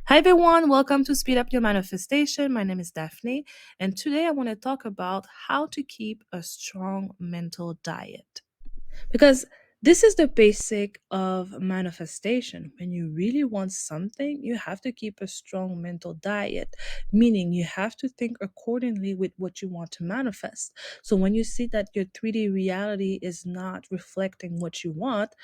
Hi everyone, welcome to Speed Up Your Manifestation. My name is Daphne, and today I want to talk about how to keep a strong mental diet. Because this is the basic of manifestation. When you really want something, you have to keep a strong mental diet, meaning you have to think accordingly with what you want to manifest. So when you see that your 3D reality is not reflecting what you want,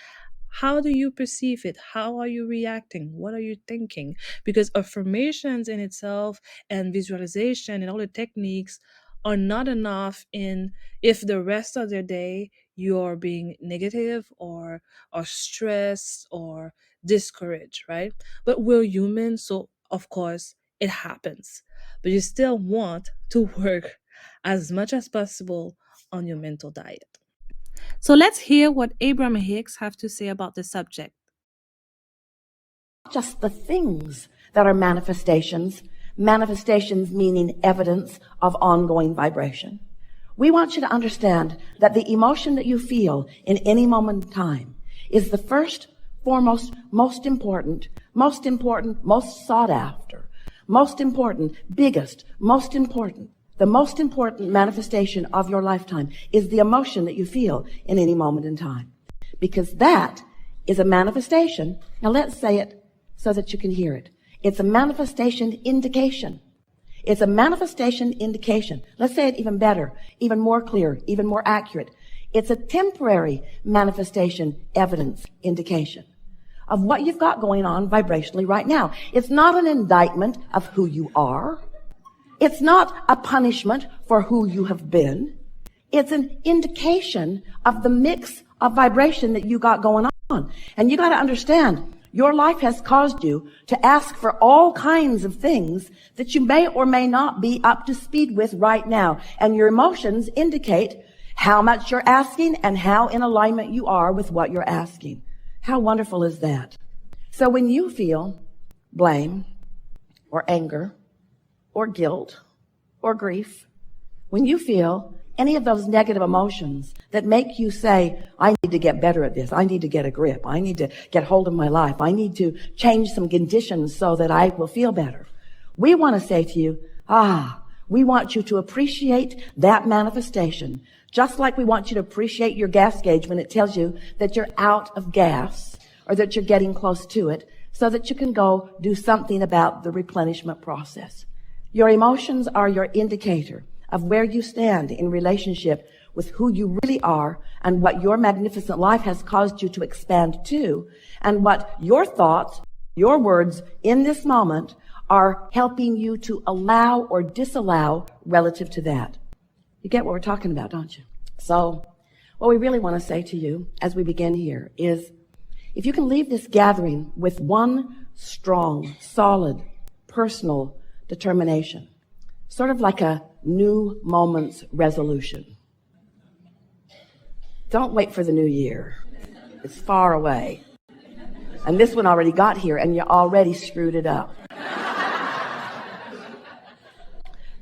how do you perceive it? How are you reacting? What are you thinking? Because affirmations in itself and visualization and all the techniques are not enough in if the rest of the day you're being negative or stressed or discouraged, right? But we're human, so of course it happens. But you still want to work as much as possible on your mental diet. So let's hear what Abraham Hicks have to say about the subject. Just the things that are manifestations, manifestations meaning evidence of ongoing vibration. We want you to understand that the emotion that you feel in any moment in time is the first, foremost, most important, most sought after, most important, biggest, most important. The most important manifestation of your lifetime is the emotion that you feel in any moment in time. Because that is a manifestation. Now let's say it so that you can hear it. It's a manifestation indication. It's a manifestation indication. Let's say it even better, even more clear, even more accurate. It's a temporary manifestation evidence indication of what you've got going on vibrationally right now. It's not an indictment of who you are. It's not a punishment for who you have been. It's an indication of the mix of vibration that you got going on. And you got to understand, your life has caused you to ask for all kinds of things that you may or may not be up to speed with right now. And your emotions indicate how much you're asking and how in alignment you are with what you're asking. How wonderful is that? So when you feel blame or anger or guilt or grief, when you feel any of those negative emotions that make you say, I need to get better at this. I need to get a grip. I need to get hold of my life. I need to change some conditions so that I will feel better. We want to say to you, we want you to appreciate that manifestation, just like we want you to appreciate your gas gauge when it tells you that you're out of gas or that you're getting close to it so that you can go do something about the replenishment process. Your emotions are your indicator of where you stand in relationship with who you really are and what your magnificent life has caused you to expand to, and what your thoughts, your words in this moment are helping you to allow or disallow relative to that. You get what we're talking about, don't you? So what we really want to say to you as we begin here is, if you can leave this gathering with one strong, solid, personal determination, sort of like a new moment's resolution. Don't wait for the new year. It's far away. And this one already got here and you already screwed it up.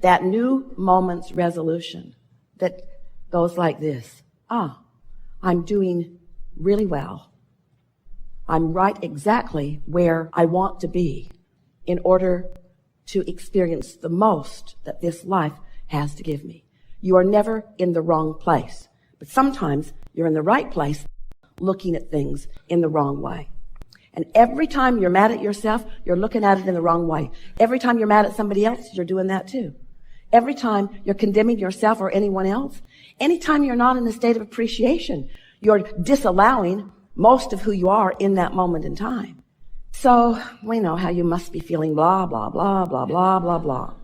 That new moment's resolution that goes like this. I'm doing really well. I'm right exactly where I want to be in order to experience the most that this life has to give me. You are never in the wrong place, but sometimes you're in the right place looking at things in the wrong way. And every time you're mad at yourself, you're looking at it in the wrong way. Every time you're mad at somebody else, you're doing that too. Every time you're condemning yourself or anyone else, anytime you're not in a state of appreciation, you're disallowing most of who you are in that moment in time. So we know how you must be feeling blah, blah, blah, blah, blah, blah, blah.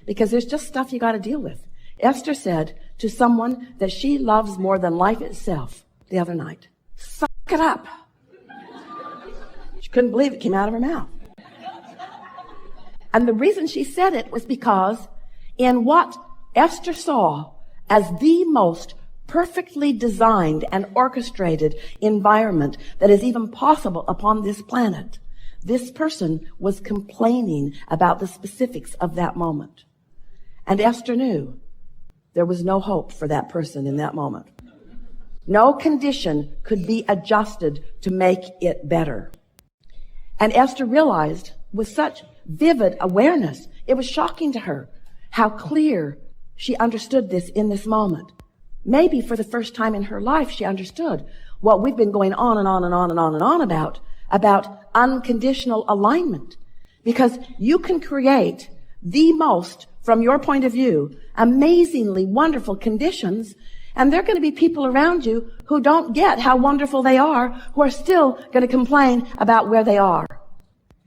Because there's just stuff you got to deal with. Esther said to someone that she loves more than life itself the other night, suck it up. She couldn't believe it came out of her mouth. And the reason she said it was because in what Esther saw as the most perfectly designed and orchestrated environment that is even possible upon this planet, this person was complaining about the specifics of that moment. And Esther knew there was no hope for that person in that moment. No condition could be adjusted to make it better. And Esther realized with such vivid awareness. It was shocking to her how clear she understood this in this moment. Maybe for the first time in her life, she understood what we've been going on and on and on and on and on about unconditional alignment. Because you can create the most, from your point of view, amazingly wonderful conditions, and there are going to be people around you who don't get how wonderful they are, who are still going to complain about where they are.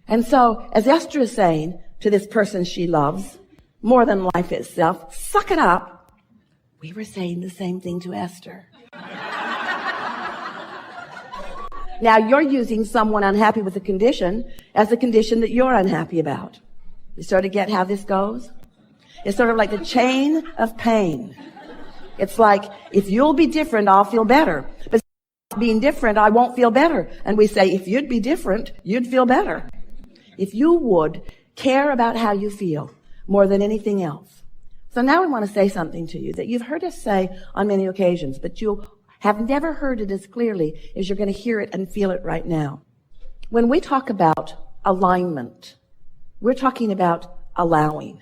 And so, as Esther is saying to this person she loves, more than life itself, suck it up. We were saying the same thing to Esther. Now you're using someone unhappy with a condition as a condition that you're unhappy about. You sort of get how this goes? It's sort of like the chain of pain. It's like, if you'll be different, I'll feel better. But being different, I won't feel better. And we say, if you'd be different, you'd feel better. If you would care about how you feel more than anything else. So now we want to say something to you that you've heard us say on many occasions, but you have never heard it as clearly as you're going to hear it and feel it right now. When we talk about alignment, we're talking about allowing.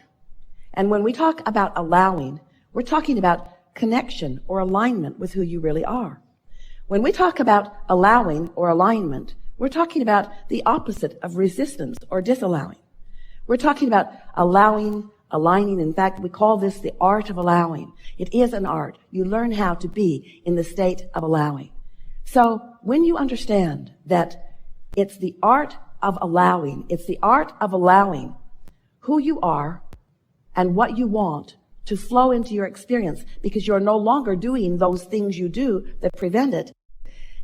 And when we talk about allowing, we're talking about connection or alignment with who you really are. When we talk about allowing or alignment, we're talking about the opposite of resistance or disallowing. We're talking about allowing, aligning. In fact, we call this the art of allowing. It is an art. You learn how to be in the state of allowing. So when you understand that it's the art of allowing, it's the art of allowing who you are and what you want to flow into your experience, because you're no longer doing those things you do that prevent it.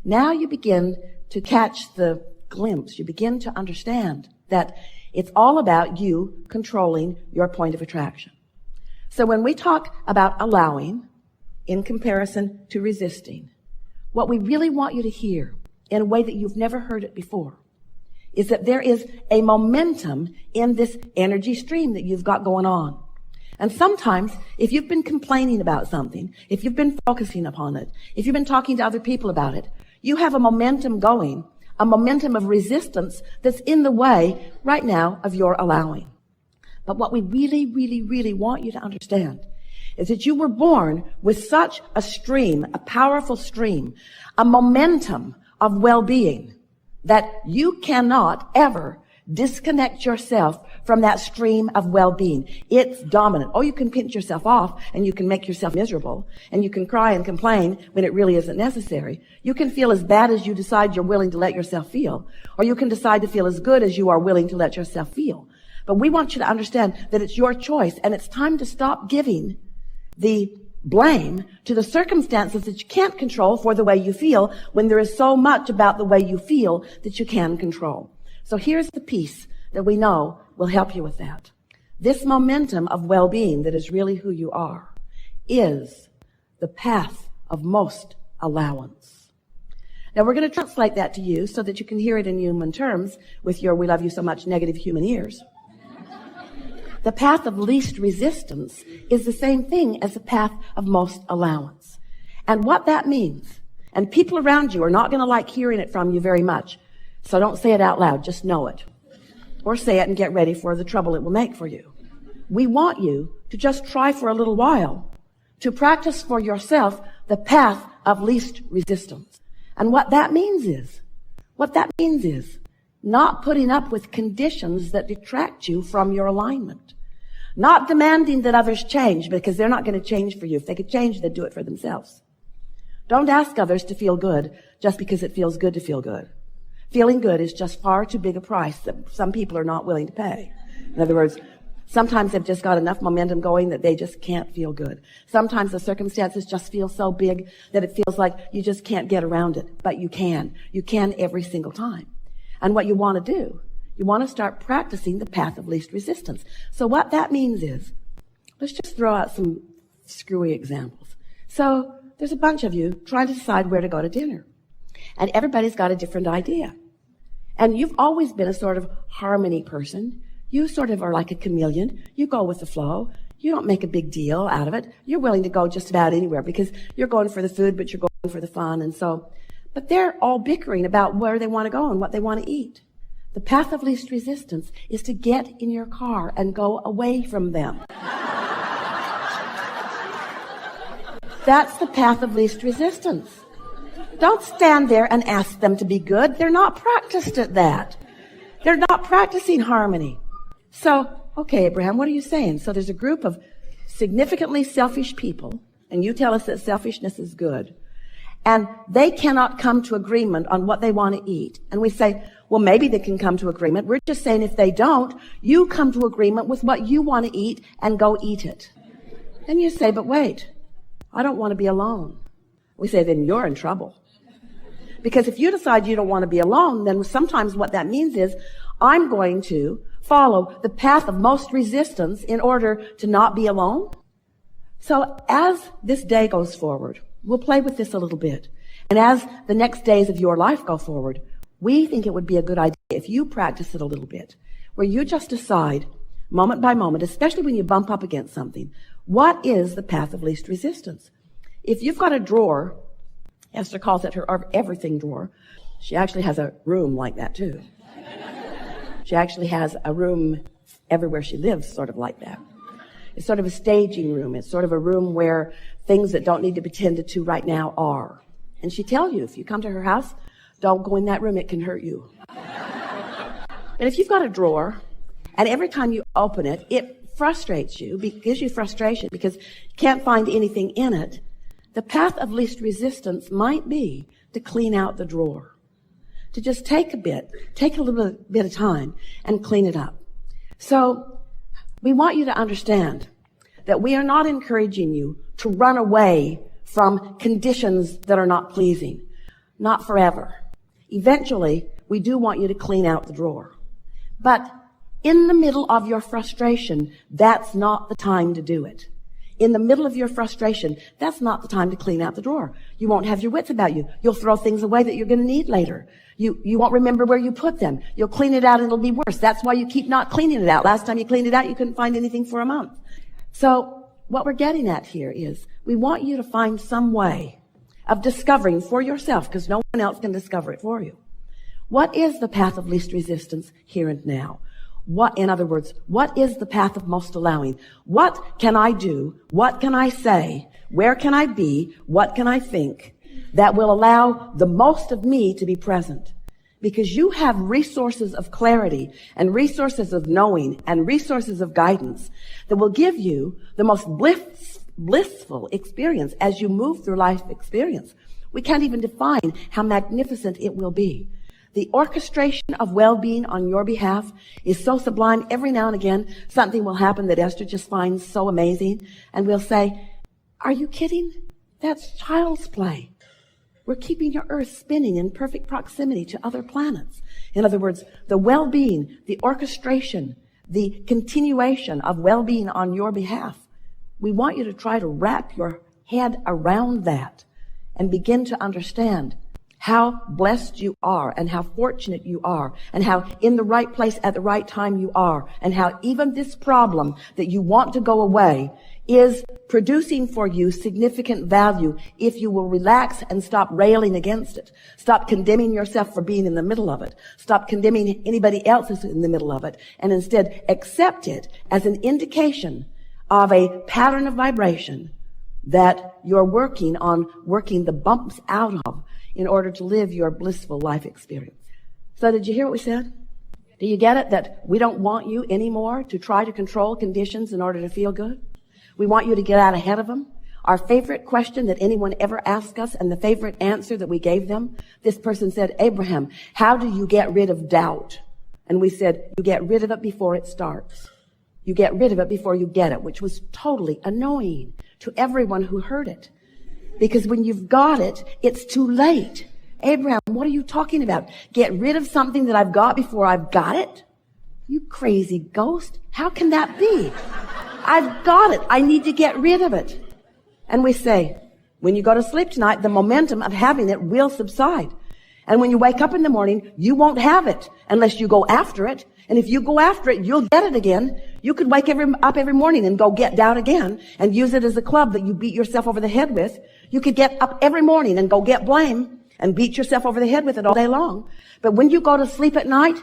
Now you begin to catch the glimpse. You begin to understand that it's all about you controlling your point of attraction. So when we talk about allowing in comparison to resisting, what we really want you to hear in a way that you've never heard it before is that there is a momentum in this energy stream that you've got going on. And sometimes, if you've been complaining about something, if you've been focusing upon it, if you've been talking to other people about it, you have a momentum going, a momentum of resistance that's in the way right now of your allowing. But what we really, really, really want you to understand is that you were born with such a stream, a powerful stream, a momentum of well-being that you cannot ever disconnect yourself from that stream of well-being. It's dominant. Oh, you can pinch yourself off and you can make yourself miserable and you can cry and complain when it really isn't necessary. You can feel as bad as you decide you're willing to let yourself feel, or you can decide to feel as good as you are willing to let yourself feel. But we want you to understand that it's your choice, and it's time to stop giving the blame to the circumstances that you can't control for the way you feel, when there is so much about the way you feel that you can control. So here's the piece that we know will help you with that. This momentum of well-being that is really who you are is the path of most allowance. Now we're going to translate that to you so that you can hear it in human terms with your "we love you so much" negative human ears. The path of least resistance is the same thing as the path of most allowance. And what that means, and people around you are not going to like hearing it from you very much, so don't say it out loud, just know it. Or say it and get ready for the trouble it will make for you. We want you to just try for a little while to practice for yourself the path of least resistance. And what that means is not putting up with conditions that detract you from your alignment. Not demanding that others change, because they're not going to change for you. If they could change, they'd do it for themselves. Don't ask others to feel good just because it feels good to feel good. Feeling good is just far too big a price that some people are not willing to pay. In other words, sometimes they've just got enough momentum going that they just can't feel good. Sometimes the circumstances just feel so big that it feels like you just can't get around it. But you can. You can every single time. And what you want to do, you want to start practicing the path of least resistance. So what that means is, let's just throw out some screwy examples. So there's a bunch of you trying to decide where to go to dinner. And everybody's got a different idea. And you've always been a sort of harmony person. You sort of are like a chameleon. You go with the flow. You don't make a big deal out of it. You're willing to go just about anywhere because you're going for the food, but you're going for the fun. And so, but they're all bickering about where they want to go and what they want to eat. The path of least resistance is to get in your car and go away from them. That's the path of least resistance. Don't stand there and ask them to be good. They're not practiced at that. They're not practicing harmony. So, okay, Abraham, what are you saying? So there's a group of significantly selfish people, and you tell us that selfishness is good, and they cannot come to agreement on what they want to eat. And we say, well, maybe they can come to agreement. We're just saying if they don't, you come to agreement with what you want to eat and go eat it. And you say, but wait, I don't want to be alone. We say, then you're in trouble. Because if you decide you don't want to be alone, then sometimes what that means is I'm going to follow the path of most resistance in order to not be alone. So as this day goes forward, we'll play with this a little bit. And as the next days of your life go forward, we think it would be a good idea if you practice it a little bit, where you just decide moment by moment, especially when you bump up against something, what is the path of least resistance? If you've got a drawer, Esther calls it her everything drawer. She actually has a room like that too. She actually has a room everywhere she lives, sort of like that. It's sort of a staging room. It's sort of a room where things that don't need to be tended to right now are. And she tells you, if you come to her house, don't go in that room, it can hurt you. But if you've got a drawer, and every time you open it, it frustrates you, gives you frustration because you can't find anything in it, the path of least resistance might be to clean out the drawer. To just take a little bit of time and clean it up. So we want you to understand that we are not encouraging you to run away from conditions that are not pleasing. Not forever. Eventually, we do want you to clean out the drawer. But in the middle of your frustration, that's not the time to do it. In the middle of your frustration, that's not the time to clean out the drawer. You won't have your wits about you. You'll throw things away that you're going to need later. You won't remember where you put them. You'll clean it out and it'll be worse. That's why you keep not cleaning it out. Last time you cleaned it out, you couldn't find anything for a month. So what we're getting at here is we want you to find some way of discovering for yourself, because no one else can discover it for you. What is the path of least resistance here and now? In other words, what is the path of most allowing? What can I do? What can I say? Where can I be? What can I think that will allow the most of me to be present? Because you have resources of clarity and resources of knowing and resources of guidance that will give you the most blissful experience as you move through life experience. We can't even define how magnificent it will be. The orchestration of well-being on your behalf is so sublime. Every now and again, something will happen that Esther just finds so amazing. And we'll say, are you kidding? That's child's play. We're keeping your earth spinning in perfect proximity to other planets. In other words, the well-being, the orchestration, the continuation of well-being on your behalf. We want you to try to wrap your head around that and begin to understand how blessed you are and how fortunate you are and how in the right place at the right time you are and how even this problem that you want to go away is producing for you significant value if you will relax and stop railing against it. Stop condemning yourself for being in the middle of it. Stop condemning anybody else who's in the middle of it and instead accept it as an indication of a pattern of vibration that you're working the bumps out of in order to live your blissful life experience. So did you hear what we said? Do you get it? That we don't want you anymore to try to control conditions in order to feel good. We want you to get out ahead of them. Our favorite question that anyone ever asked us and the favorite answer that we gave them, this person said, Abraham, how do you get rid of doubt? And we said, you get rid of it before it starts. You get rid of it before you get it, which was totally annoying to everyone who heard it. Because when you've got it, it's too late. Abraham, what are you talking about? Get rid of something that I've got before I've got it? You crazy ghost. How can that be? I've got it. I need to get rid of it. And we say, when you go to sleep tonight, the momentum of having it will subside. And when you wake up in the morning, you won't have it unless you go after it. And if you go after it, you'll get it again. You could wake up every morning and go get doubt again and use it as a club that you beat yourself over the head with. You could get up every morning and go get blame and beat yourself over the head with it all day long. But when you go to sleep at night,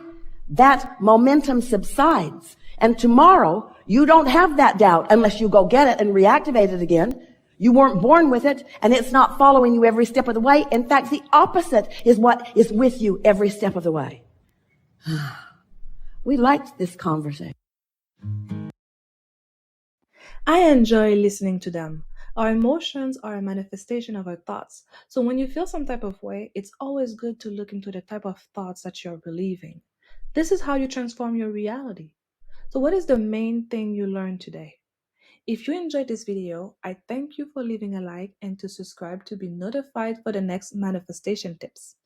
that momentum subsides. And tomorrow, you don't have that doubt unless you go get it and reactivate it again. You weren't born with it, and it's not following you every step of the way. In fact, the opposite is what is with you every step of the way. We liked this conversation. I enjoy listening to them. Our emotions are a manifestation of our thoughts. So when you feel some type of way, it's always good to look into the type of thoughts that you're believing. This is how you transform your reality. So, what is the main thing you learned today? If you enjoyed this video, I thank you for leaving a like and to subscribe to be notified for the next manifestation tips.